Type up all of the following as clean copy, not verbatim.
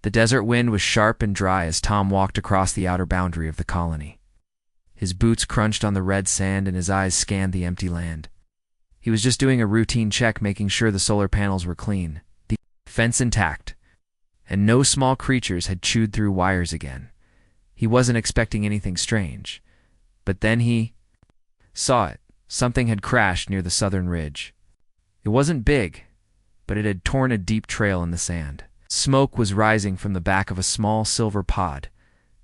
The desert wind was sharp and dry as Tom walked across the outer boundary of the colony. His boots crunched on the red sand and his eyes scanned the empty land. He was just doing a routine check, making sure the solar panels were clean, the fence intact, and no small creatures had chewed through wires again. He wasn't expecting anything strange. But then he saw it. Something had crashed near the southern ridge. It wasn't big, but it had torn a deep trail in the sand. Smoke was rising from the back of a small silver pod,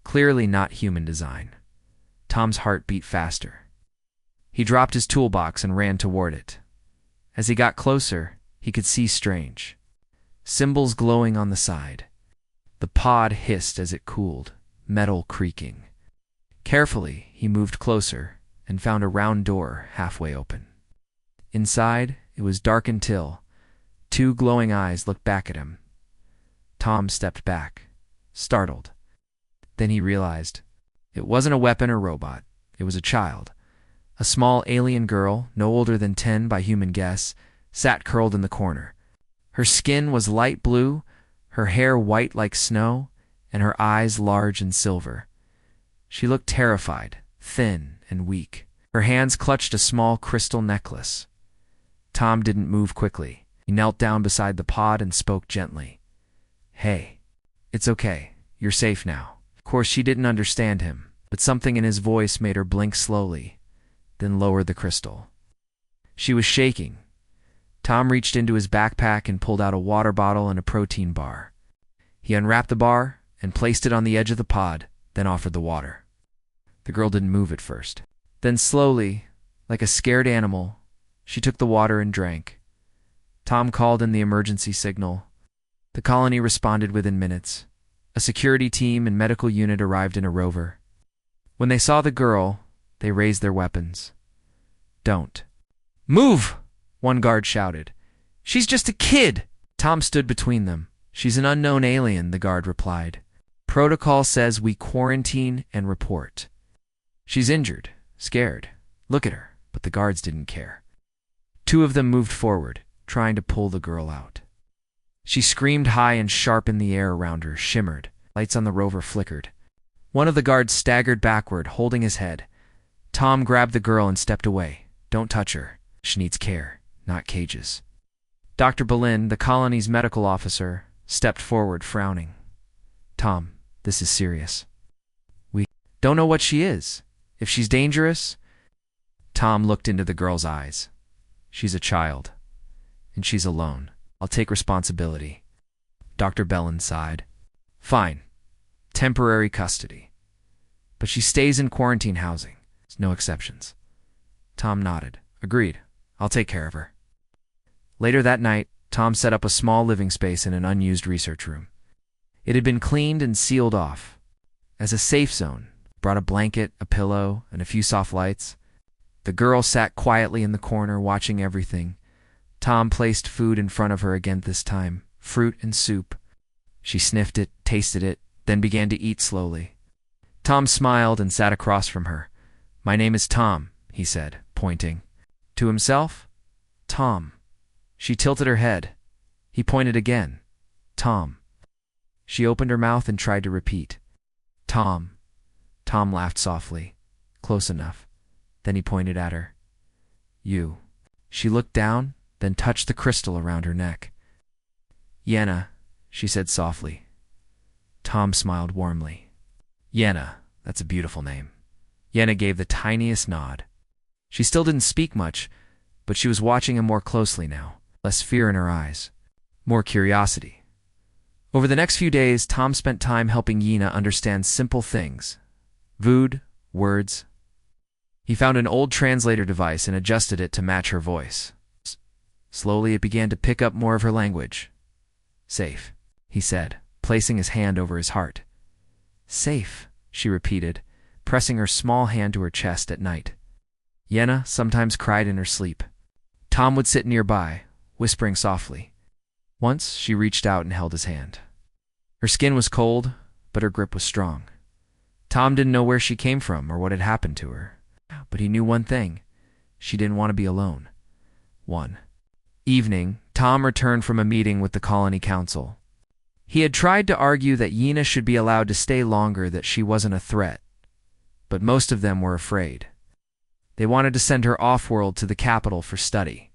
clearly not human design. Tom's heart beat faster. He dropped his toolbox and ran toward it. As he got closer, he could see strange symbols glowing on the side. The pod hissed as it cooled, metal creaking. Carefully, he moved closer and found a round door halfway open. Inside, it was dark until two glowing eyes looked back at him. Tom stepped back, startled. Then he realized it wasn't a weapon or robot. It was a child. A small alien girl, no older than 10 by human guess, sat curled in the corner. Her skin was light blue, her hair white like snow, and her eyes large and silver. She looked terrified, thin and weak. Her hands clutched a small crystal necklace. Tom didn't move quickly. He knelt down beside the pod and spoke gently. "Hey, it's okay. You're safe now." Of course, she didn't understand him, but something in his voice made her blink slowly, then lowered the crystal. She was shaking. Tom reached into his backpack and pulled out a water bottle and a protein bar. He unwrapped the bar and placed it on the edge of the pod, then offered the water. The girl didn't move at first. Then slowly, like a scared animal, she took the water and drank. Tom called in the emergency signal. The colony responded within minutes. A security team and medical unit arrived in a rover. When they saw the girl, they raised their weapons. "Don't move!" one guard shouted. "She's just a kid!" Tom stood between them. "She's an unknown alien," the guard replied. "Protocol says we quarantine and report. She's injured, scared. Look at her." But the guards didn't care. Two of them moved forward, trying to pull the girl out. She screamed high and sharp in the air around her, shimmered. Lights on the rover flickered. One of the guards staggered backward, holding his head. Tom grabbed the girl and stepped away. "Don't touch her. She needs care, not cages." Dr. Boleyn, the colony's medical officer, stepped forward, frowning. "Tom, this is serious. We don't know what she is. If she's dangerous..." Tom looked into the girl's eyes. "She's a child, and she's alone. I'll take responsibility." Dr. Boleyn sighed. "Fine. Temporary custody. But she stays in quarantine housing. There's no exceptions." Tom nodded. "Agreed. I'll take care of her." Later that night, Tom set up a small living space in an unused research room. It had been cleaned and sealed off. As a safe zone, brought a blanket, a pillow, and a few soft lights. The girl sat quietly in the corner, watching everything. Tom placed food in front of her again this time, fruit and soup. She sniffed it, tasted it, then began to eat slowly. Tom smiled and sat across from her. "My name is Tom," he said, pointing. To himself, "Tom." She tilted her head. He pointed again. "Tom." She opened her mouth and tried to repeat. "Tom." Tom laughed softly. Close enough. Then he pointed at her. "You." She looked down, then touched the crystal around her neck. "Yenna," she said softly. Tom smiled warmly. "Yenna, that's a beautiful name." Yenna gave the tiniest nod. She still didn't speak much, but she was watching him more closely now. Less fear in her eyes. More curiosity. Over the next few days, Tom spent time helping Yenna understand simple things. Food, words. He found an old translator device and adjusted it to match her voice. Slowly, it began to pick up more of her language. "Safe," he said, placing his hand over his heart. "Safe," she repeated, pressing her small hand to her chest at night. Yenna sometimes cried in her sleep. Tom would sit nearby, whispering softly. Once, she reached out and held his hand. Her skin was cold, but her grip was strong. Tom didn't know where she came from or what had happened to her, but he knew one thing. She didn't want to be alone. One evening, Tom returned from a meeting with the colony council. He had tried to argue that Yena should be allowed to stay longer, that she wasn't a threat, but most of them were afraid. They wanted to send her off-world to the capital for study.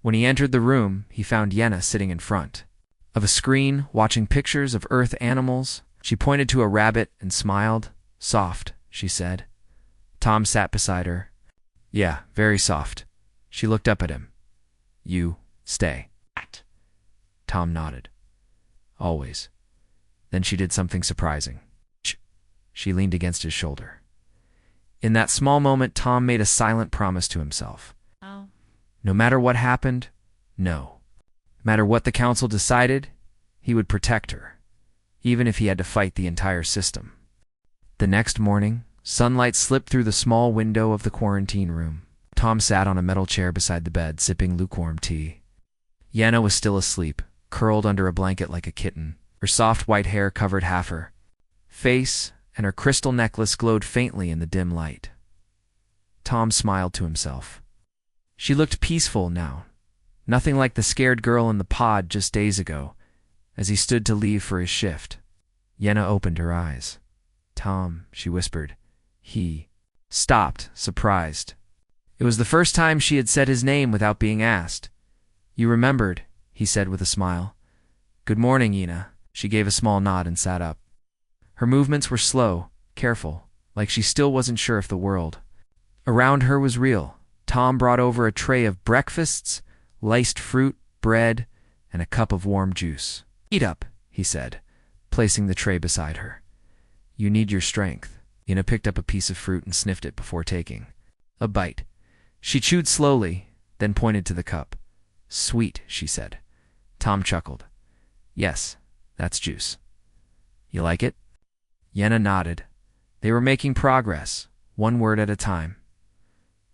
When he entered the room, he found Yena sitting in front of a screen, watching pictures of Earth animals. She pointed to a rabbit and smiled. "Soft," she said. Tom sat beside her. "Yeah, very soft." She looked up at him. "You stay." Tom nodded. "Always." Then she did something surprising. She leaned against his shoulder. In that small moment, Tom made a silent promise to himself. Oh. No matter what happened, no matter what the council decided, he would protect her, even if he had to fight the entire system. The next morning, sunlight slipped through the small window of the quarantine room. Tom sat on a metal chair beside the bed, sipping lukewarm tea. Yena was still asleep, curled under a blanket like a kitten. Her soft white hair covered half her face, and her crystal necklace glowed faintly in the dim light. Tom smiled to himself. She looked peaceful now, nothing like the scared girl in the pod just days ago, as he stood to leave for his shift. Yena opened her eyes. "Tom," she whispered. He stopped, surprised. It was the first time she had said his name without being asked. "You remembered," he said with a smile. "Good morning, Yena." She gave a small nod and sat up. Her movements were slow, careful, like she still wasn't sure if the world around her was real. Tom brought over a tray of breakfasts, laced fruit, bread, and a cup of warm juice. "Eat up," he said, placing the tray beside her. "You need your strength." Yena picked up a piece of fruit and sniffed it before taking a bite. She chewed slowly, then pointed to the cup. "Sweet," she said. Tom chuckled. "Yes, that's juice. You like it?" Yena nodded. They were making progress, one word at a time.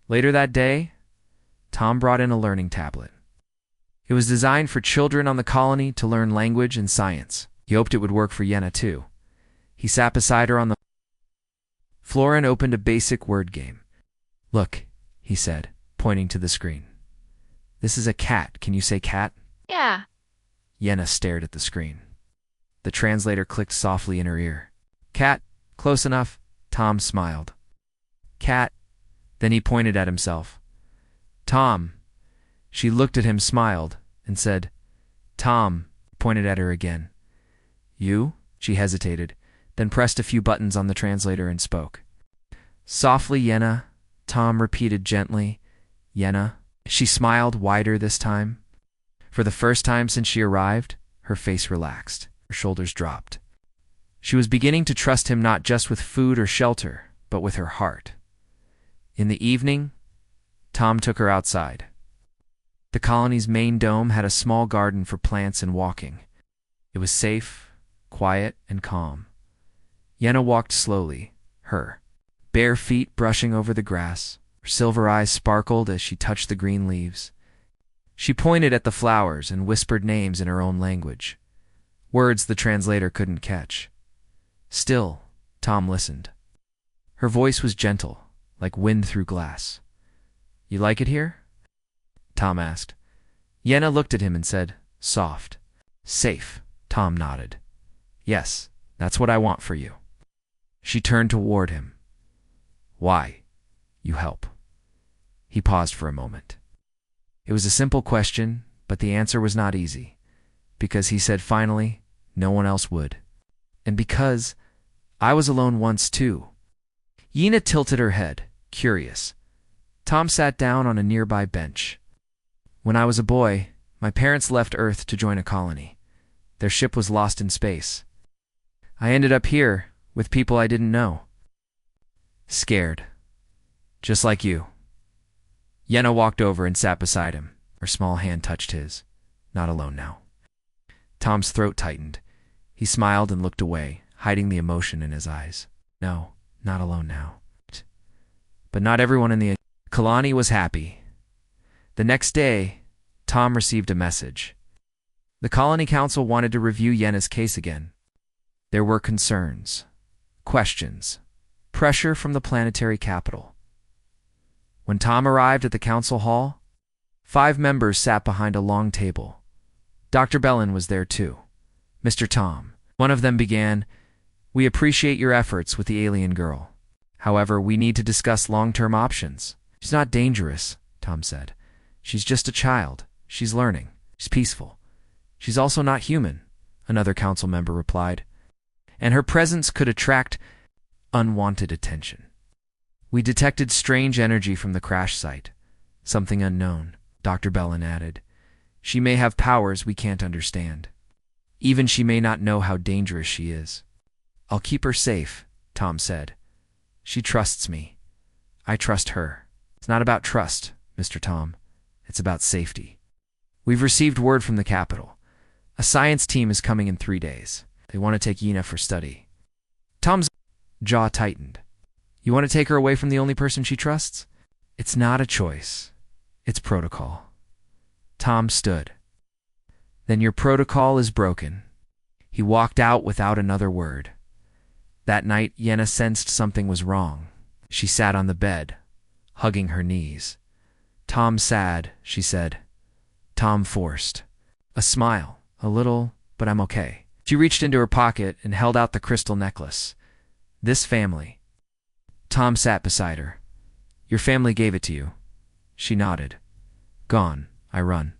Later that day, Tom brought in a learning tablet. It was designed for children on the colony to learn language and science. He hoped it would work for Yena too. He sat beside her on the floor and opened a basic word game. "Look," he said, pointing to the screen. "This is a cat. Can you say cat?" Yeah. Yena stared at the screen. The translator clicked softly in her ear. "Cat, close enough." Tom smiled. "Cat." Then he pointed at himself. "Tom." She looked at him, smiled, and said, "Tom," pointed at her again. "You?" She hesitated, then pressed a few buttons on the translator and spoke. "Softly, Yena." Tom repeated gently, "Yena." She smiled wider this time. For the first time since she arrived, her face relaxed, her shoulders dropped. She was beginning to trust him not just with food or shelter, but with her heart. In the evening, Tom took her outside. The colony's main dome had a small garden for plants and walking. It was safe, quiet, and calm. Yena walked slowly, her bare feet brushing over the grass. Her silver eyes sparkled as she touched the green leaves. She pointed at the flowers and whispered names in her own language, words the translator couldn't catch. Still, Tom listened. Her voice was gentle, like wind through glass. "You like it here?" Tom asked. Yena looked at him and said, "Soft." "Safe." Tom nodded. "Yes, that's what I want for you." She turned toward him. "Why? You help." He paused for a moment. It was a simple question, but the answer was not easy. Because he said finally, no one else would. And because I was alone once too. Yena tilted her head, curious. Tom sat down on a nearby bench. "When I was a boy, my parents left Earth to join a colony. Their ship was lost in space. I ended up here, with people I didn't know. Scared. Just like you." Yena walked over and sat beside him. Her small hand touched his. Not alone now. Tom's throat tightened. He smiled and looked away, hiding the emotion in his eyes. No, not alone now. But not everyone in the colony was happy. The next day, Tom received a message. The colony council wanted to review Yena's case again. There were concerns, questions, pressure from the planetary capital. When Tom arrived at the council hall, 5 members sat behind a long table. Dr. Bellin was there too. Mr. Tom. One of them began, "We appreciate your efforts with the alien girl. However, we need to discuss long-term options." "She's not dangerous," Tom said. "She's just a child. She's learning. She's peaceful. She's also not human," another council member replied. "And her presence could attract unwanted attention. We detected strange energy from the crash site. Something unknown," Dr. Bellin added. "She may have powers we can't understand. Even she may not know how dangerous she is." "I'll keep her safe," Tom said. "She trusts me. I trust her." "It's not about trust, Mr. Tom. It's about safety. We've received word from the capital. A science team is coming in 3 days. They want to take Yina for study." Tom's jaw tightened. "You want to take her away from the only person she trusts?" "It's not a choice. It's protocol." Tom stood. "Then your protocol is broken." He walked out without another word. That night, Yenna sensed something was wrong. She sat on the bed, hugging her knees. "Tom's sad," she said. Tom forced a smile, a little, "but I'm okay." She reached into her pocket and held out the crystal necklace. "This family." Tom sat beside her. "Your family gave it to you." She nodded. "Gone. I run.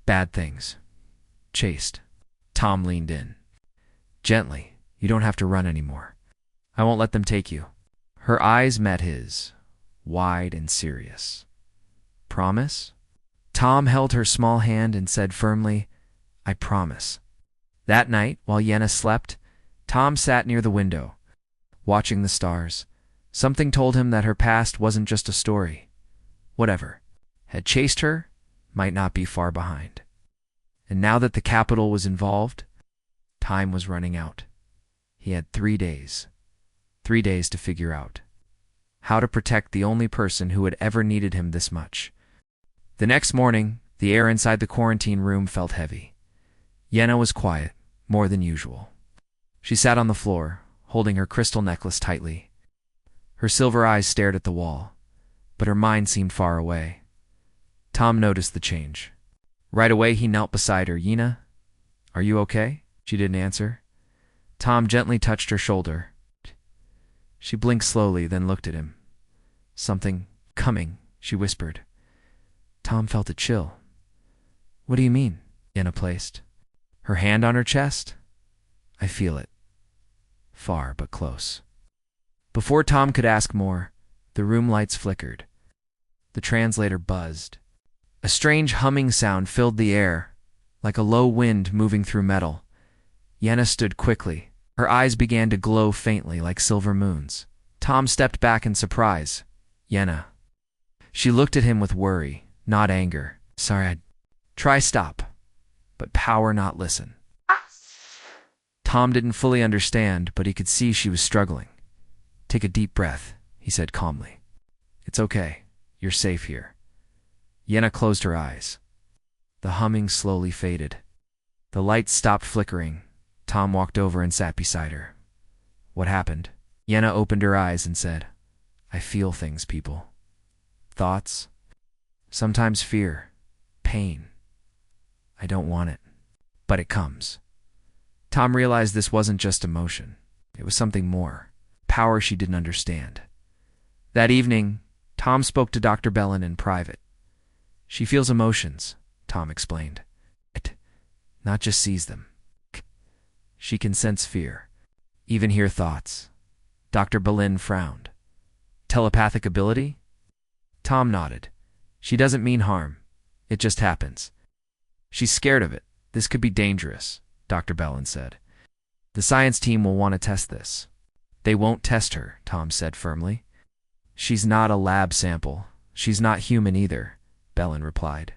Bad things. Chased." Tom leaned in. "Gently. You don't have to run anymore. I won't let them take you." Her eyes met his, wide and serious. "Promise?" Tom held her small hand and said firmly, "I promise." That night, while Yenna slept, Tom sat near the window, watching the stars. Something told him that her past wasn't just a story. Whatever had chased her might not be far behind. And now that the capital was involved, time was running out. He had 3 days. 3 days to figure out how to protect the only person who had ever needed him this much. The next morning, the air inside the quarantine room felt heavy. Yenna was quiet, more than usual. She sat on the floor, holding her crystal necklace tightly. Her silver eyes stared at the wall, but her mind seemed far away. Tom noticed the change. Right away, he knelt beside her. "Yina, are you okay?" She didn't answer. Tom gently touched her shoulder. She blinked slowly, then looked at him. "Something coming," she whispered. Tom felt a chill. "What do you mean?" Yenna placed her hand on her chest. "I feel it. Far but close." Before Tom could ask more, the room lights flickered. The translator buzzed. A strange humming sound filled the air, like a low wind moving through metal. Yenna stood quickly. Her eyes began to glow faintly like silver moons. Tom stepped back in surprise. "Yenna." She looked at him with worry, not anger. "Sorry, I'd try stop, but power not listen." Tom didn't fully understand, but he could see she was struggling. "Take a deep breath," he said calmly. "It's okay. You're safe here." Yenna closed her eyes. The humming slowly faded. The lights stopped flickering. Tom walked over and sat beside her. "What happened?" Yenna opened her eyes and said, "I feel things, people. Thoughts. Sometimes fear. Pain. I don't want it. But it comes." Tom realized this wasn't just emotion. It was something more. Power she didn't understand. That evening, Tom spoke to Dr. Bellin in private. "She feels emotions," Tom explained. "Not just sees them. She can sense fear, even hear thoughts." Dr. Bellin frowned. "Telepathic ability?" Tom nodded. "She doesn't mean harm. It just happens. She's scared of it. This could be dangerous," Dr. Bellin said. "The science team will want to test this." "They won't test her," Tom said firmly. "She's not a lab sample. She's not human either," Bellin replied.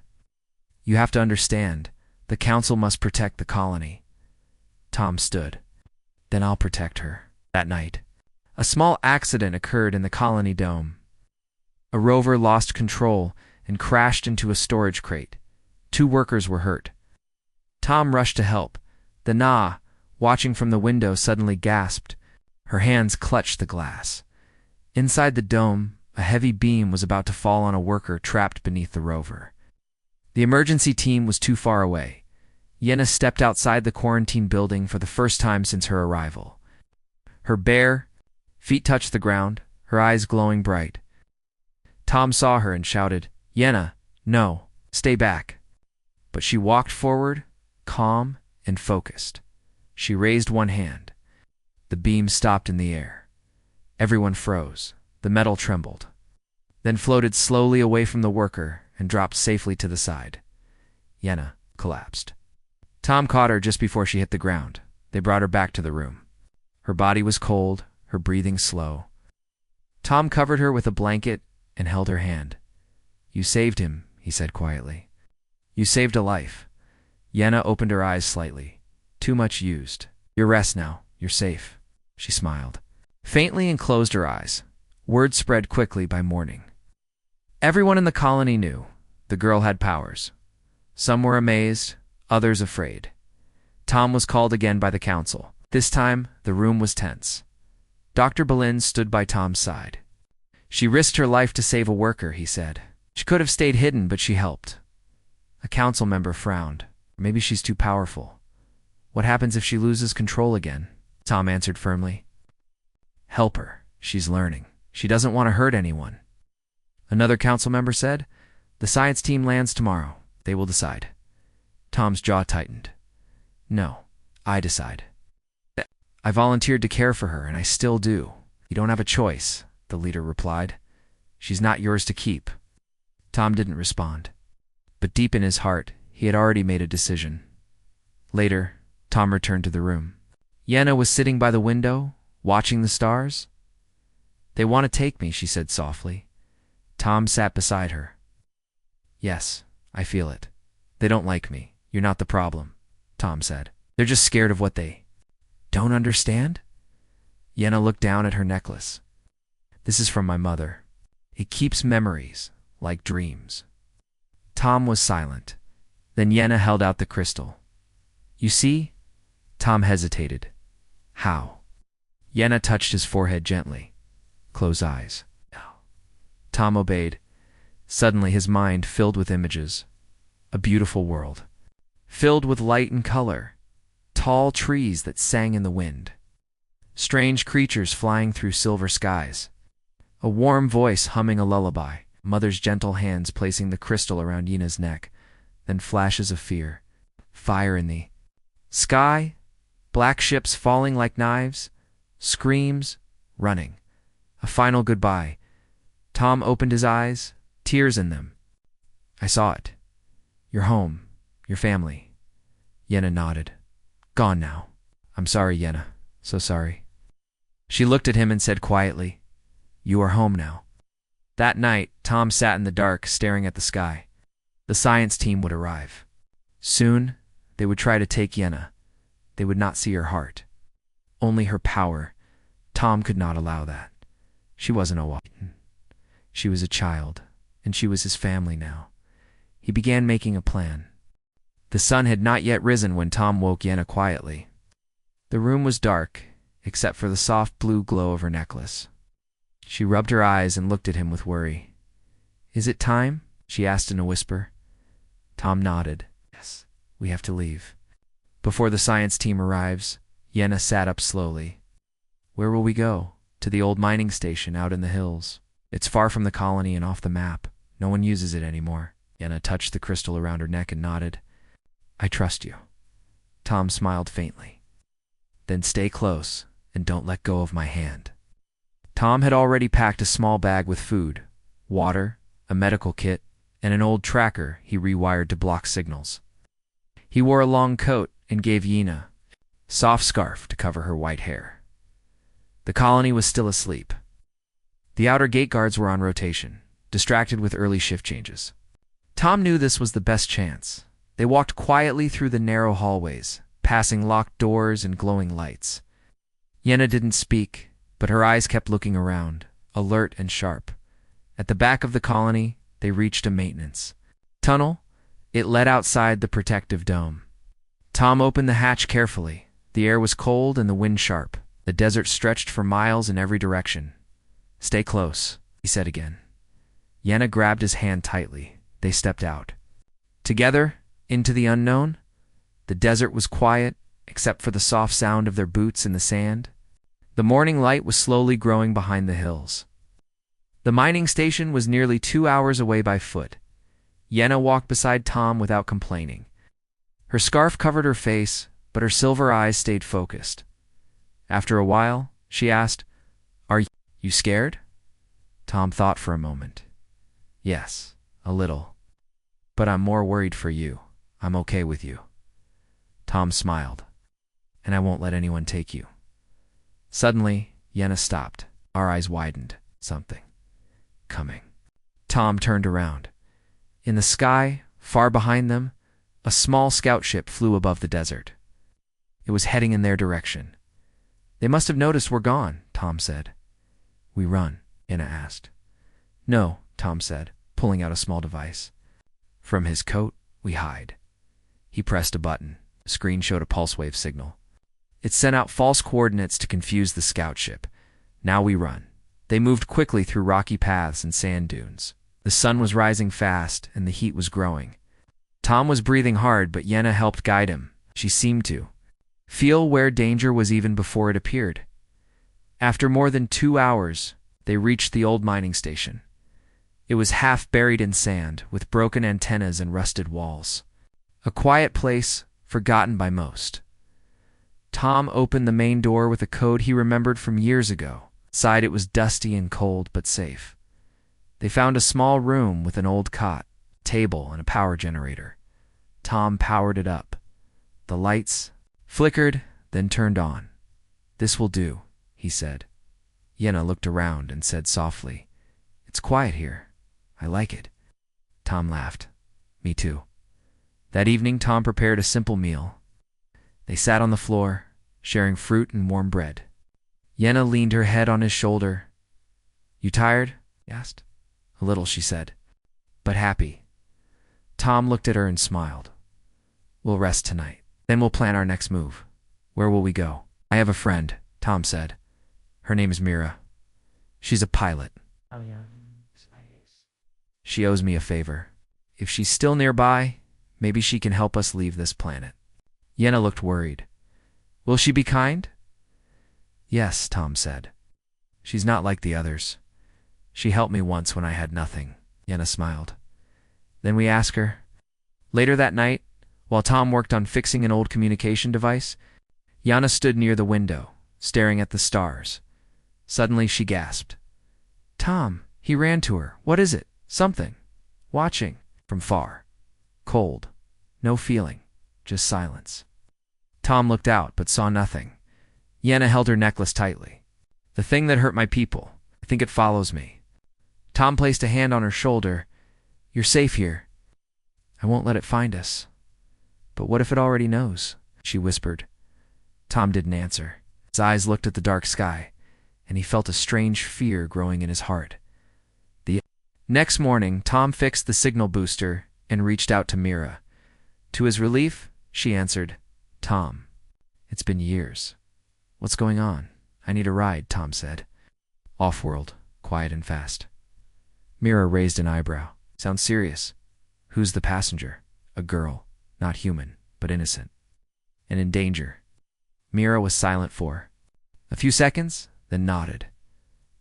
"You have to understand, the council must protect the colony." Tom stood. "Then I'll protect her." That night, a small accident occurred in the colony dome. A rover lost control and crashed into a storage crate. 2 workers were hurt. Tom rushed to help. The Na, watching from the window, suddenly gasped. Her hands clutched the glass. Inside the dome, a heavy beam was about to fall on a worker trapped beneath the rover. The emergency team was too far away. Yenna stepped outside the quarantine building for the first time since her arrival. Her bare feet touched the ground, her eyes glowing bright. Tom saw her and shouted, "Yenna, no, stay back." But she walked forward, calm and focused. She raised one hand. The beam stopped in the air. Everyone froze. The metal trembled, then floated slowly away from the worker and dropped safely to the side. Yenna collapsed. Tom caught her just before she hit the ground. They brought her back to the room. Her body was cold, her breathing slow. Tom covered her with a blanket and held her hand. "You saved him," he said quietly. "You saved a life." Yenna opened her eyes slightly. "Too much used. You're rest now. You're safe." She smiled faintly and closed her eyes. Word spread quickly by morning. Everyone in the colony knew the girl had powers. Some were amazed, others afraid. Tom was called again by the council. This time, the room was tense. Dr. Boleyn stood by Tom's side. "She risked her life to save a worker," he said. "She could have stayed hidden, but she helped." A council member frowned. "Maybe she's too powerful. What happens if she loses control again?" Tom answered firmly. "Help her. She's learning. She doesn't want to hurt anyone." Another council member said, "The science team lands tomorrow. They will decide." Tom's jaw tightened. "No, I decide." "I volunteered to care for her, and I still do." "You don't have a choice," the leader replied. "She's not yours to keep." Tom didn't respond. But deep in his heart, he had already made a decision. Later, Tom returned to the room. Yenna was sitting by the window, watching the stars. "They want to take me," she said softly. Tom sat beside her. "Yes, I feel it. They don't like me. You're not the problem," Tom said. "They're just scared of what they don't understand." Yenna looked down at her necklace. "This is from my mother. It keeps memories, like dreams." Tom was silent. Then Yenna held out the crystal. "You see?" Tom hesitated. "How?" Yenna touched his forehead gently. "Close eyes." Tom obeyed. Suddenly his mind filled with images. A beautiful world, filled with light and color. Tall trees that sang in the wind. Strange creatures flying through silver skies. A warm voice humming a lullaby. Mother's gentle hands placing the crystal around Yenna's neck. Then flashes of fear. Fire in the sky. Black ships falling like knives. Screams. Running. A final goodbye. Tom opened his eyes, tears in them. "I saw it. Your home, your family." Yenna nodded. "Gone now." "I'm sorry, Yenna. So sorry." She looked at him and said quietly, "You are home now." That night, Tom sat in the dark, staring at the sky. The science team would arrive. Soon, they would try to take Yenna. They would not see her heart. Only her power. Tom could not allow that. She wasn't a wife. She was a child, and she was his family now. He began making a plan. The sun had not yet risen when Tom woke Yenna quietly. The room was dark, except for the soft blue glow of her necklace. She rubbed her eyes and looked at him with worry. "Is it time?" she asked in a whisper. Tom nodded. "Yes, we have to leave. Before the science team arrives." Yenna sat up slowly. "Where will we go?" "To the old mining station out in the hills. It's far from the colony and off the map. No one uses it anymore." Yenna touched the crystal around her neck and nodded. "I trust you." Tom smiled faintly. "Then stay close and don't let go of my hand." Tom had already packed a small bag with food, water, a medical kit, and an old tracker he rewired to block signals. He wore a long coat and gave Yenna a soft scarf to cover her white hair. The colony was still asleep. The outer gate guards were on rotation, distracted with early shift changes. Tom knew this was the best chance. They walked quietly through the narrow hallways, passing locked doors and glowing lights. Yenna didn't speak, but her eyes kept looking around, alert and sharp. At the back of the colony, they reached a maintenance tunnel. It led outside the protective dome. Tom opened the hatch carefully. The air was cold and the wind sharp. The desert stretched for miles in every direction. "Stay close," he said again. Yenna grabbed his hand tightly. They stepped out. Together, into the unknown. The desert was quiet, except for the soft sound of their boots in the sand. The morning light was slowly growing behind the hills. The mining station was nearly 2 hours away by foot. Yenna walked beside Tom without complaining. Her scarf covered her face, but her silver eyes stayed focused. After a while, she asked, "Are you scared?" Tom thought for a moment. "Yes, a little. But I'm more worried for you. I'm okay with you." Tom smiled. "And I won't let anyone take you." Suddenly, Yenna stopped. Our eyes widened. Something coming. Tom turned around. In the sky, far behind them, a small scout ship flew above the desert. It was heading in their direction. "They must have noticed we're gone," Tom said. "We run?" Yenna asked. "No," Tom said, pulling out a small device. From his coat, "We hide." He pressed a button. The screen showed a pulse wave signal. It sent out false coordinates to confuse the scout ship. "Now we run." They moved quickly through rocky paths and sand dunes. The sun was rising fast, and the heat was growing. Tom was breathing hard, but Yenna helped guide him. She seemed to feel where danger was even before it appeared. After more than 2 hours, they reached the old mining station. It was half buried in sand, with broken antennas and rusted walls. A quiet place, forgotten by most. Tom opened the main door with a code he remembered from years ago. Inside it was dusty and cold, but safe. They found a small room with an old cot, table, and a power generator. Tom powered it up. The lights flickered, then turned on. "This will do," he said. Yenna looked around and said softly, "It's quiet here. I like it." Tom laughed. "Me too." That evening, Tom prepared a simple meal. They sat on the floor, sharing fruit and warm bread. Yenna leaned her head on his shoulder. "You tired?" he asked. "A little," she said, "but happy." Tom looked at her and smiled. "We'll rest tonight. Then we'll plan our next move. Where will we go?" "I have a friend," Tom said. "Her name is Mira. She's a pilot. She owes me a favor. If she's still nearby, maybe she can help us leave this planet." Yenna looked worried. "Will she be kind?" "Yes," Tom said. "She's not like the others. She helped me once when I had nothing." Yenna smiled. "Then we ask her." Later that night, while Tom worked on fixing an old communication device, Yenna stood near the window, staring at the stars. Suddenly she gasped. "Tom!" He ran to her. "What is it?" "Something. Watching." From far. Cold. No feeling. Just silence. Tom looked out, but saw nothing. Yenna held her necklace tightly. "The thing that hurt my people. I think it follows me." Tom placed a hand on her shoulder. "You're safe here. I won't let it find us." "But what if it already knows?" she whispered. Tom didn't answer. His eyes looked at the dark sky, and he felt a strange fear growing in his heart. The next morning, Tom fixed the signal booster and reached out to Mira. To his relief, she answered, "Tom, it's been years. What's going on?" "I need a ride," Tom said. "Off-world, quiet and fast." Mira raised an eyebrow. "Sounds serious. Who's the passenger?" "A girl, not human, but innocent. And in danger." Mira was silent for a few seconds, then nodded.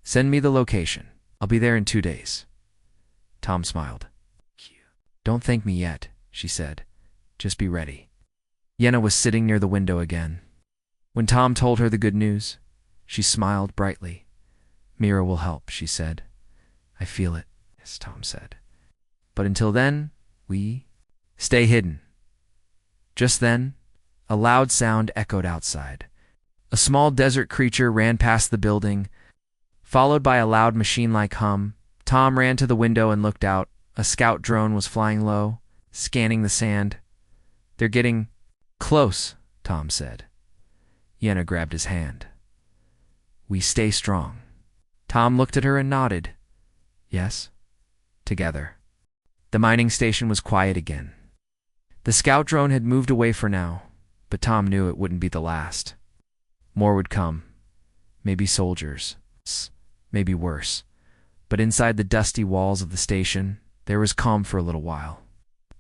"Send me the location. I'll be there in 2 days." Tom smiled. "Don't thank me yet," she said. "Just be ready." Yenna was sitting near the window again. When Tom told her the good news, she smiled brightly. "Mira will help," she said. "I feel it," yes, Tom said. "But until then, we stay hidden." Just then, a loud sound echoed outside. A small desert creature ran past the building, followed by a loud machine-like hum. Tom ran to the window and looked out. A scout drone was flying low, scanning the sand. "They're getting close," Tom said. Yenna grabbed his hand. "We stay strong." Tom looked at her and nodded. "Yes." Together. The mining station was quiet again. The scout drone had moved away for now, but Tom knew it wouldn't be the last. More would come. Maybe soldiers. Maybe worse. But inside the dusty walls of the station, there was calm for a little while.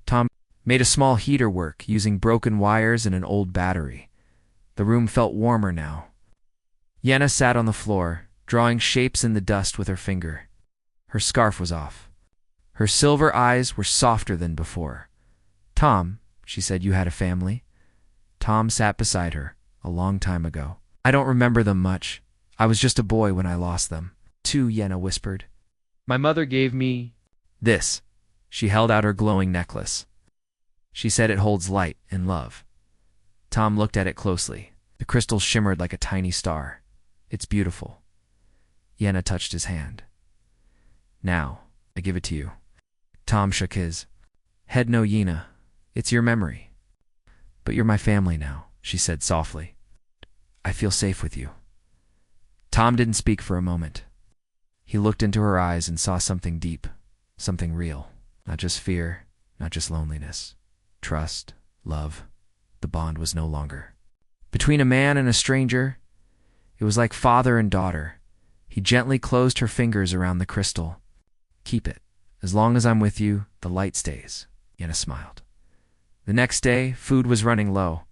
Tom Made a small heater work using broken wires and an old battery. The room felt warmer now. Yenna sat on the floor, drawing shapes in the dust with her finger. Her scarf was off. Her silver eyes were softer than before. "Tom," she said, "you had a family?" Tom sat beside her, a long time ago. "I don't remember them much. I was just a boy when I lost them." "Too," Yenna whispered. "My mother gave me this." She held out her glowing necklace. She said it holds light and love. Tom looked at it closely. The crystal shimmered like a tiny star. "It's beautiful." Yenna touched his hand. "Now, I give it to you." Tom shook his head. "No, Yenna. It's your memory. But you're my family now," she said softly. "I feel safe with you." Tom didn't speak for a moment. He looked into her eyes and saw something deep, something real. Not just fear, not just loneliness. Trust, love. The bond was no longer between a man and a stranger. It was like father and daughter. He gently closed her fingers around the crystal. "Keep it. As long as I'm with you, the light stays." Yenna smiled. The next day, food was running low.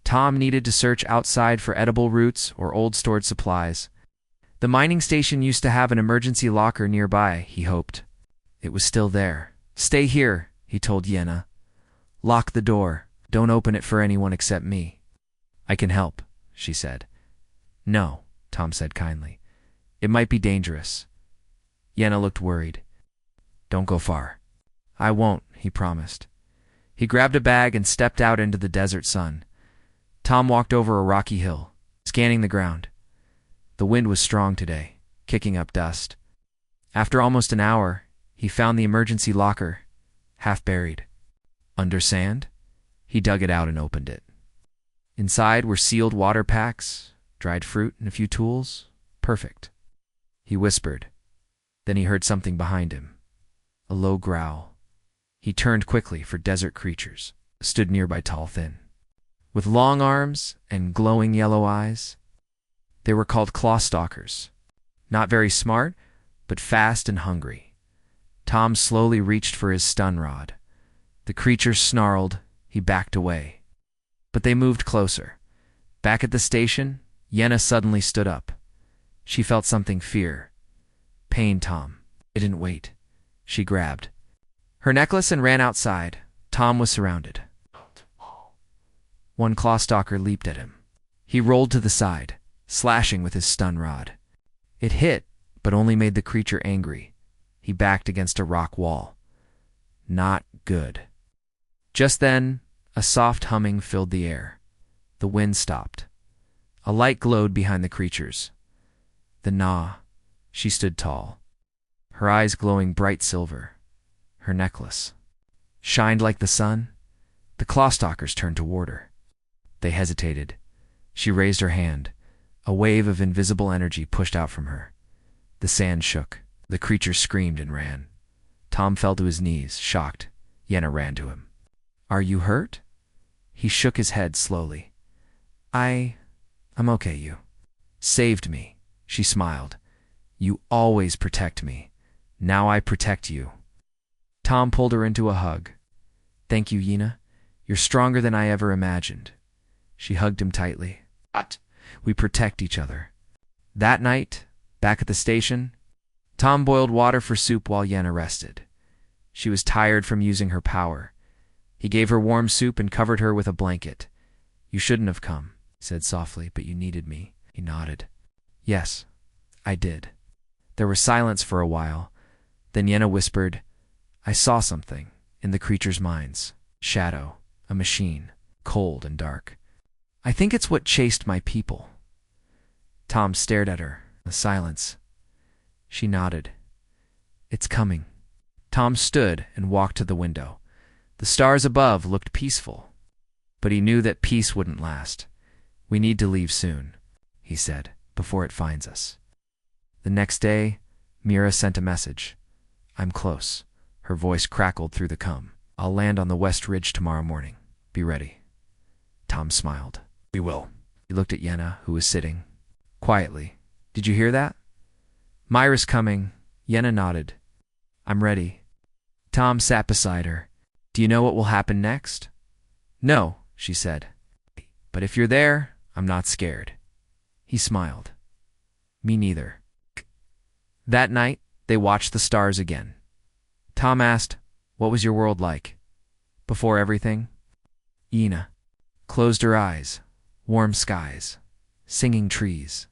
Tom needed to search outside for edible roots or old stored supplies. The mining station used to have an emergency locker nearby, he hoped. It was still there. "Stay here," he told Yenna. "Lock the door. Don't open it for anyone except me." "I can help," she said. "No," Tom said kindly. "It might be dangerous." Yenna looked worried. "Don't go far." "I won't," he promised. He grabbed a bag and stepped out into the desert sun. Tom walked over a rocky hill, scanning the ground. The wind was strong today, kicking up dust. After almost an hour, he found the emergency locker, half buried. Under sand? He dug it out and opened it. Inside were sealed water packs, dried fruit, and a few tools. Perfect. He whispered. Then he heard something behind him. A low growl. He turned quickly, for desert creatures stood nearby, tall, thin, with long arms and glowing yellow eyes. They were called clawstalkers. Not very smart, but fast and hungry. Tom slowly reached for his stun rod. The creatures snarled. He backed away. But they moved closer. Back at the station, Yenna suddenly stood up. She felt something pain Tom. It didn't wait. She grabbed her necklace and ran outside. Tom was surrounded. One clawstalker leaped at him. He rolled to the side, slashing with his stun rod. It hit, but only made the creature angry. He backed against a rock wall. Not good. Just then, a soft humming filled the air. The wind stopped. A light glowed behind the creatures. The Nah. She stood tall, her eyes glowing bright silver. Her necklace shined like the sun. The clawstalkers turned toward her. They hesitated. She raised her hand. A wave of invisible energy pushed out from her. The sand shook. The creatures screamed and ran. Tom fell to his knees, shocked. Yenna ran to him. "Are you hurt?" He shook his head slowly. I'm okay. You saved me." She smiled. "You always protect me. Now I protect you." Tom pulled her into a hug. "Thank you, Yenna. You're stronger than I ever imagined." She hugged him tightly. "We protect each other." That night, back at the station, Tom boiled water for soup while Yenna rested. She was tired from using her power. He gave her warm soup and covered her with a blanket. "You shouldn't have come," he said softly, "but you needed me." He nodded. "Yes, I did." There was silence for a while. Then Yenna whispered, "I saw something in the creatures' minds. Shadow, a machine, cold and dark. I think it's what chased my people." Tom stared at her. A silence. She nodded. "It's coming." Tom stood and walked to the window. The stars above looked peaceful, but he knew that peace wouldn't last. "We need to leave soon," he said, "before it finds us." The next day, Mira sent a message. "I'm close." Her voice crackled through the cum. "I'll land on the West Ridge tomorrow morning. Be ready." Tom smiled. "We will." He looked at Yenna, who was sitting quietly. "Did you hear that?" "Myra's coming." Yenna nodded. "I'm ready." Tom sat beside her. Do you know what will happen next? No, she said. But if you're there, I'm not scared. He smiled. Me neither. That night, they watched the stars again. Tom asked, "What was your world like? Before everything?" Yena closed her eyes. Warm skies. Singing trees.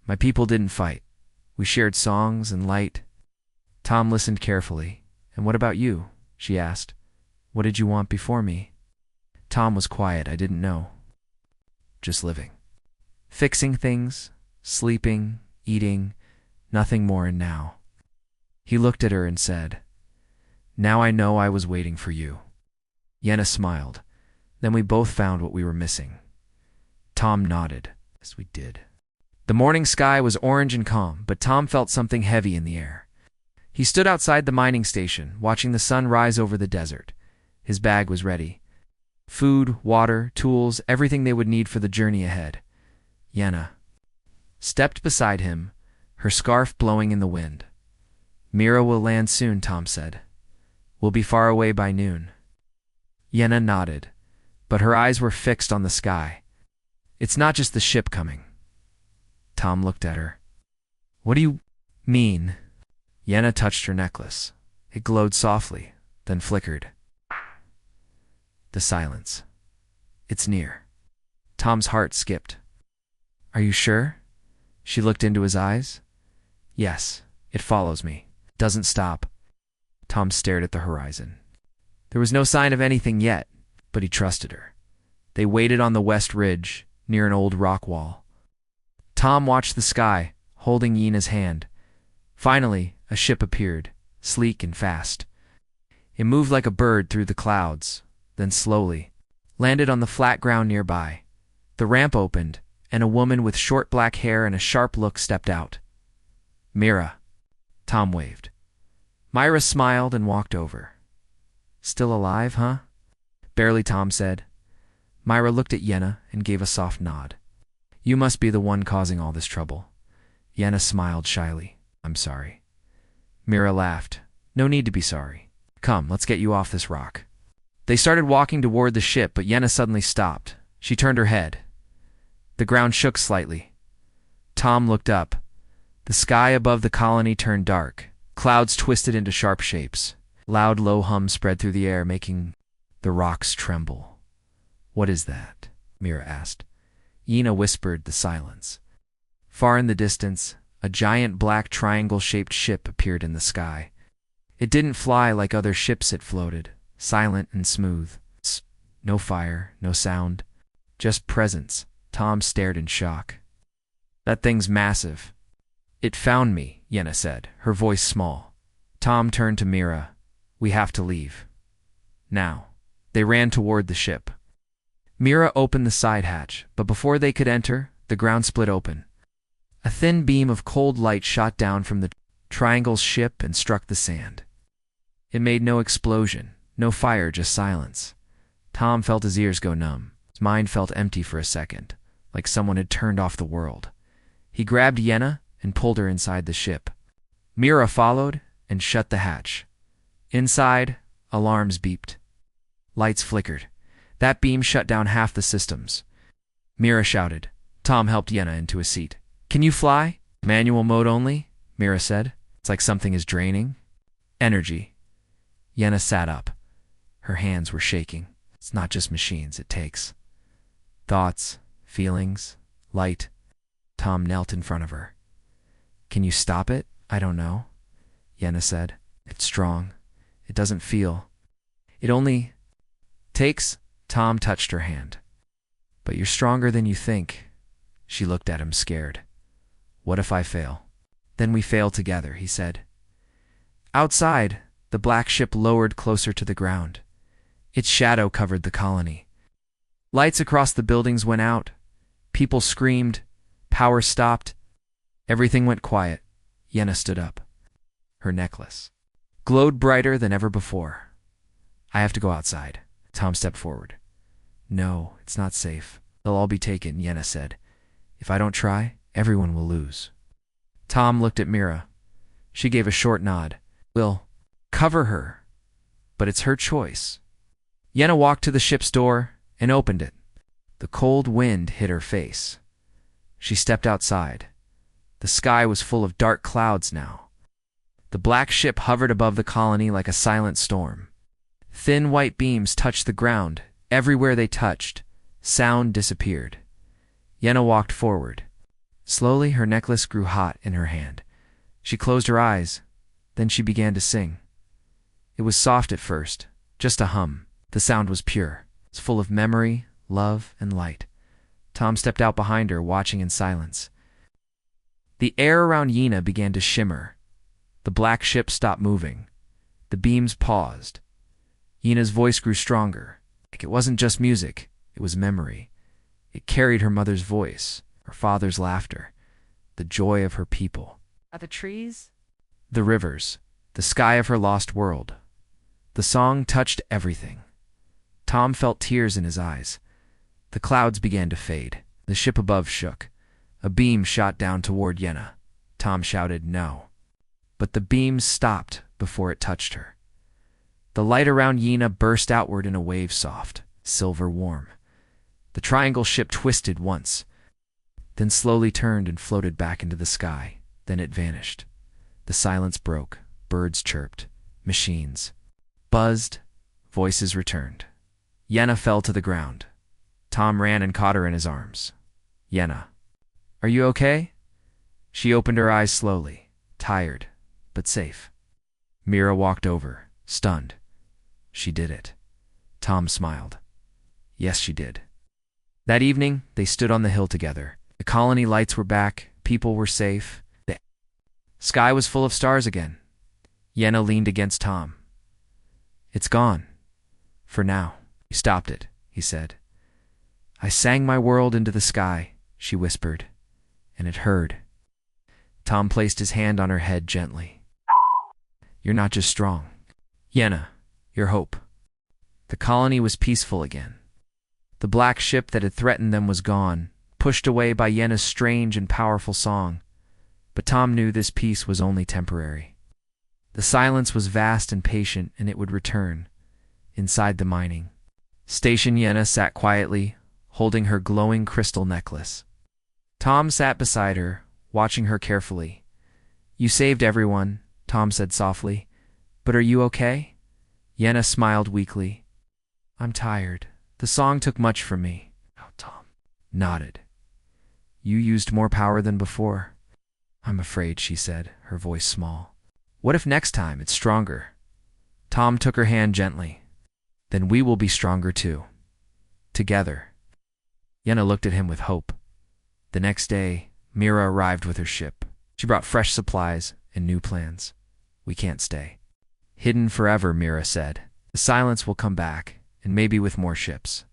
My people didn't fight. We shared songs and light. Tom listened carefully. "And what about you?" she asked. "What did you want before me?" Tom was quiet. "I didn't know. Just living. Fixing things, sleeping, eating, nothing more and now." He looked at her and said, "Now I know I was waiting for you." Yena smiled. "Then we both found what we were missing." Tom nodded. "Yes, we did." The morning sky was orange and calm, but Tom felt something heavy in the air. He stood outside the mining station, watching the sun rise over the desert. His bag was ready. Food, water, tools, everything they would need for the journey ahead. Yena stepped beside him, her scarf blowing in the wind. "Mira will land soon," Tom said. "We'll be far away by noon." Yena nodded, but her eyes were fixed on the sky. "It's not just the ship coming." Tom looked at her. "What do you mean?" Yena touched her necklace. It glowed softly, then flickered. The silence. "It's near." Tom's heart skipped. "Are you sure?" She looked into his eyes. "Yes, it follows me. Doesn't stop." Tom stared at the horizon. There was no sign of anything yet, but he trusted her. They waited on the west ridge, near an old rock wall. Tom watched the sky, holding Yena's hand. Finally, a ship appeared, sleek and fast. It moved like a bird through the clouds, then slowly landed on the flat ground nearby. The ramp opened, and a woman with short black hair and a sharp look stepped out. "Mira." Tom waved. Myra smiled and walked over. "Still alive, huh?" Barely, Tom said. Myra looked at Yena and gave a soft nod. "You must be the one causing all this trouble." Yena smiled shyly. "I'm sorry." Mira laughed. "No need to be sorry. Come, let's get you off this rock." They started walking toward the ship, but Yena suddenly stopped. She turned her head. The ground shook slightly. Tom looked up. The sky above the colony turned dark. Clouds twisted into sharp shapes. Loud, low hum spread through the air, making the rocks tremble. "What is that?" Mira asked. Yena whispered the silence. Far in the distance, a giant black triangle-shaped ship appeared in the sky. It didn't fly like other ships. It floated, silent and smooth. No fire, no sound, just presence. Tom stared in shock. "That thing's massive." "It found me," Yena said, her voice small. Tom turned to Mira. "We have to leave. Now." They ran toward the ship. Mira opened the side hatch, but before they could enter, the ground split open. A thin beam of cold light shot down from the triangle's ship and struck the sand. It made no explosion, no fire, just silence. Tom felt his ears go numb. His mind felt empty for a second, like someone had turned off the world. He grabbed Yena and pulled her inside the ship. Mira followed and shut the hatch. Inside, alarms beeped. Lights flickered. That beam shut down half the systems. Mira shouted. Tom helped Yena into a seat. "Can you fly?" "Manual mode only," Mira said. "It's like something is draining." "Energy." Yena sat up. Her hands were shaking. "It's not just machines, it takes thoughts, feelings, light." Tom knelt in front of her. "Can you stop it?" "I don't know," Yena said. "It's strong. It doesn't feel. It only takes." Tom touched her hand. "But you're stronger than you think." She looked at him, scared. "What if I fail?" "Then we fail together," he said. Outside, the black ship lowered closer to the ground. Its shadow covered the colony. Lights across the buildings went out. People screamed. Power stopped. Everything went quiet. Yena stood up. Her necklace glowed brighter than ever before. "I have to go outside." Tom stepped forward. "No, it's not safe. They'll all be taken," Yena said. "If I don't try, everyone will lose." Tom looked at Mira. She gave a short nod. "We'll cover her, but it's her choice." Yenna walked to the ship's door and opened it. The cold wind hit her face. She stepped outside. The sky was full of dark clouds now. The black ship hovered above the colony like a silent storm. Thin white beams touched the ground. Everywhere they touched, sound disappeared. Yenna walked forward. Slowly, her necklace grew hot in her hand. She closed her eyes. Then she began to sing. It was soft at first, just a hum. The sound was pure. It was full of memory, love, and light. Tom stepped out behind her, watching in silence. The air around Yenna began to shimmer. The black ship stopped moving. The beams paused. Yenna's voice grew stronger. It wasn't just music, it was memory. It carried her mother's voice, her father's laughter, the joy of her people. Are the trees? The rivers, the sky of her lost world. The song touched everything. Tom felt tears in his eyes. The clouds began to fade. The ship above shook. A beam shot down toward Yenna. Tom shouted, "No." But the beam stopped before it touched her. The light around Yenna burst outward in a wave soft, silver warm. The triangle ship twisted once, then slowly turned and floated back into the sky. Then it vanished. The silence broke. Birds chirped. Machines buzzed. Voices returned. Yenna fell to the ground. Tom ran and caught her in his arms. "Yenna, are you okay?" She opened her eyes slowly, tired, but safe. Mira walked over, stunned. "She did it." Tom smiled. "Yes, she did." That evening, they stood on the hill together. The colony lights were back. People were safe. The sky was full of stars again. Yenna leaned against Tom. "It's gone. For now." "You stopped it," he said. "I sang my world into the sky," she whispered, "and it heard." Tom placed his hand on her head gently. "You're not just strong. Yenna, you're hope." The colony was peaceful again. The black ship that had threatened them was gone, pushed away by Yenna's strange and powerful song. But Tom knew this peace was only temporary. The silence was vast and patient, and it would return. Inside the mining station, Yenna sat quietly, holding her glowing crystal necklace. Tom sat beside her, watching her carefully. "You saved everyone," Tom said softly. "But are you okay?" Yenna smiled weakly. "I'm tired. The song took much from me." Tom nodded. "You used more power than before." "I'm afraid," she said, her voice small. "What if next time it's stronger?" Tom took her hand gently. "Then we will be stronger too. Together." Yenna looked at him with hope. The next day, Mira arrived with her ship. She brought fresh supplies and new plans. "We can't stay hidden forever," Mira said. "The silence will come back, and maybe with more ships.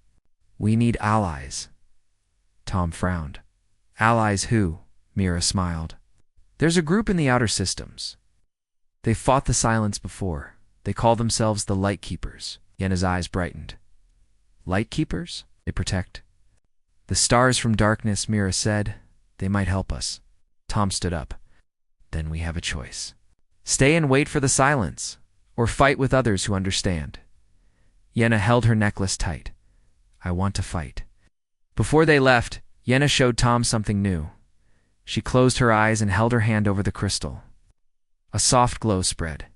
We need allies." Tom frowned. "Allies who?" Mira smiled. "There's a group in the outer systems. They fought the silence before. They call themselves the Light Keepers." Yenna's eyes brightened. "Light Keepers? They protect the stars from darkness," Mira said. "They might help us." Tom stood up. "Then we have a choice. Stay and wait for the silence, or fight with others who understand." Yenna held her necklace tight. "I want to fight." Before they left, Yenna showed Tom something new. She closed her eyes and held her hand over the crystal. A soft glow spread.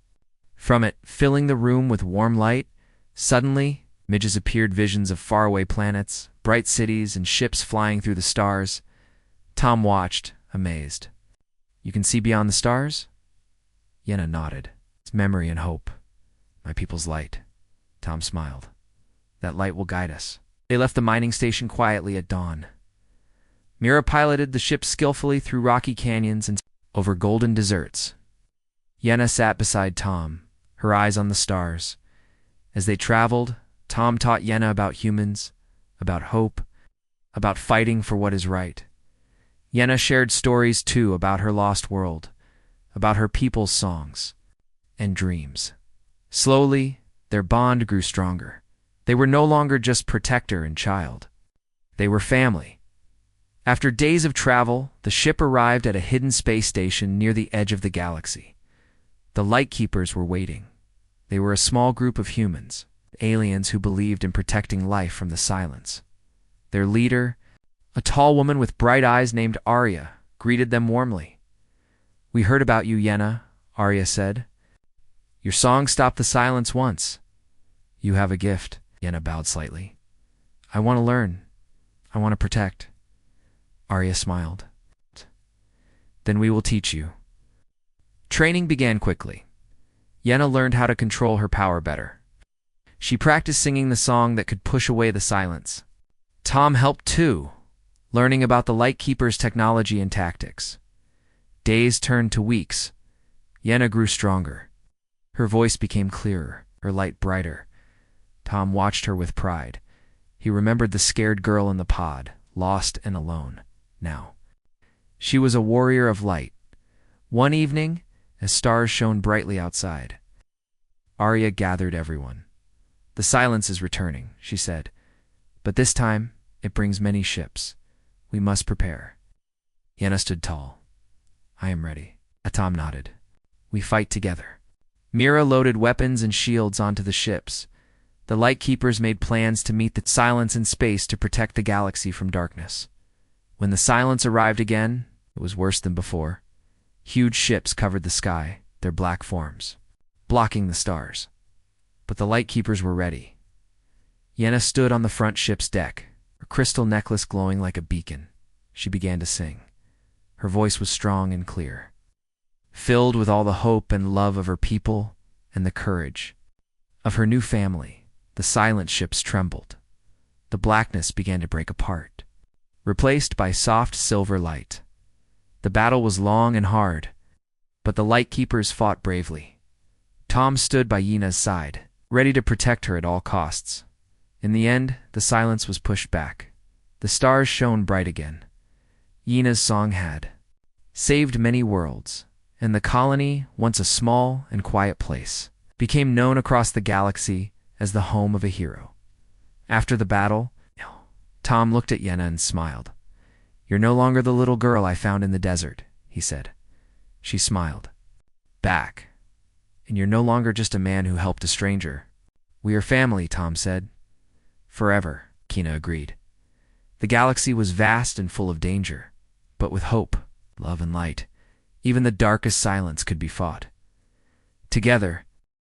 From it, filling the room with warm light, suddenly, images appeared, visions of faraway planets, bright cities, and ships flying through the stars. Tom watched, amazed. "You can see beyond the stars?" Yenna nodded. "It's memory and hope. My people's light." Tom smiled. "That light will guide us." They left the mining station quietly at dawn. Mira piloted the ship skillfully through rocky canyons and over golden deserts. Yenna sat beside Tom, her eyes on the stars. As they traveled, Tom taught Yenna about humans, about hope, about fighting for what is right. Yenna shared stories, too, about her lost world, about her people's songs and dreams. Slowly, their bond grew stronger. They were no longer just protector and child. They were family. After days of travel, the ship arrived at a hidden space station near the edge of the galaxy. The Light Keepers were waiting. They were a small group of humans, aliens who believed in protecting life from the silence. Their leader, a tall woman with bright eyes named Arya, greeted them warmly. "We heard about you, Yenna," Arya said. "Your song stopped the silence once. You have a gift." Yenna bowed slightly. "I want to learn. I want to protect." Arya smiled. "Then we will teach you." Training began quickly. Yenna learned how to control her power better. She practiced singing the song that could push away the silence. Tom helped too, learning about the Lightkeeper's technology and tactics. Days turned to weeks. Yenna grew stronger. Her voice became clearer, her light brighter. Tom watched her with pride. He remembered the scared girl in the pod, lost and alone. Now, she was a warrior of light. One evening, as stars shone brightly outside, Arya gathered everyone. "The silence is returning," she said. "But this time, it brings many ships. We must prepare." Yenna stood tall. "I am ready." Tom nodded. "We fight together." Mira loaded weapons and shields onto the ships. The Lightkeepers made plans to meet the silence in space to protect the galaxy from darkness. When the silence arrived again, it was worse than before. Huge ships covered the sky, their black forms, blocking the stars. But the Lightkeepers were ready. Yenna stood on the front ship's deck, her crystal necklace glowing like a beacon. She began to sing. Her voice was strong and clear, filled with all the hope and love of her people and the courage of her new family. The silent ships trembled. The blackness began to break apart, replaced by soft silver light. The battle was long and hard, but the Lightkeepers fought bravely. Tom stood by Yenna's side, ready to protect her at all costs. In the end, the silence was pushed back. The stars shone bright again. Yenna's song had saved many worlds, and the colony, once a small and quiet place, became known across the galaxy as the home of a hero. After the battle, Tom looked at Yenna and smiled. "You're no longer the little girl I found in the desert," he said. She smiled back. "And you're no longer just a man who helped a stranger." "We are family," Tom said. "Forever," Kina agreed. The galaxy was vast and full of danger, but with hope, love, and light, even the darkest silence could be fought. Together,